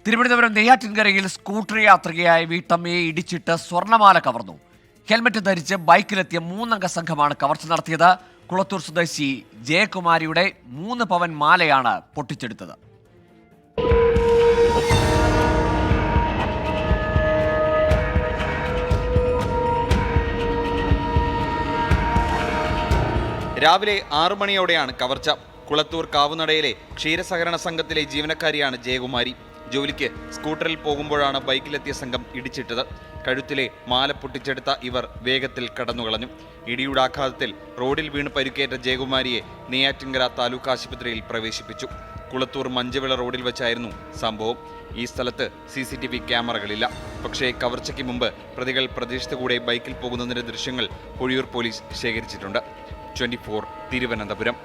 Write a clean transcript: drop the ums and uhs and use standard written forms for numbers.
Thiruvananthapuram നെയ്യാറ്റിൻകരയിൽ scooter യാത്രികയായ വീട്ടമ്മയെ ഇടിച്ചിട്ട് സ്വർണ്ണമാല കവർന്നു. ഹെൽമറ്റ് ധരിച്ച് ബൈക്കിലെത്തിയ 3 സംഘമാണ് കവർച്ച നടത്തിയത്. കുളത്തൂർ സ്വദേശി ജയകുമാരിയുടെ 3 പവൻ മാലയാണ് പൊട്ടിച്ചെടുത്തത്. രാവിലെ 6 മണിയോടെയാണ് കവർച്ച. കുളത്തൂർ കാവുനടയിലെ ക്ഷീരസഹകരണ സംഘത്തിലെ ജീവനക്കാരിയാണ് ജയകുമാരി. ജോലിക്ക് സ്കൂട്ടറിൽ പോകുമ്പോഴാണ് ബൈക്കിലെത്തിയ സംഘം ഇടിച്ചിട്ടത്. കഴുത്തിലെ മാല പൊട്ടിച്ചെടുത്ത ഇവർ വേഗത്തിൽ കടന്നുകളഞ്ഞു. ഇടിയുടെ ആഘാതത്തിൽ റോഡിൽ വീണ് പരിക്കേറ്റ ജയകുമാരിയെ നെയ്യാറ്റിൻകര താലൂക്ക് ആശുപത്രിയിൽ പ്രവേശിപ്പിച്ചു. കുളത്തൂർ മഞ്ചവിള റോഡിൽ വെച്ചായിരുന്നു സംഭവം. ഈ സ്ഥലത്ത് CCTV ക്യാമറകളില്ല. പക്ഷേ കവർച്ചയ്ക്ക് മുമ്പ് പ്രതികൾ പ്രദേശത്തുകൂടെ ബൈക്കിൽ പോകുന്നതിന്റെ ദൃശ്യങ്ങൾ പൊഴിയൂർ പോലീസ് ശേഖരിച്ചിട്ടുണ്ട്. 24 തിരുവനന്തപുരം.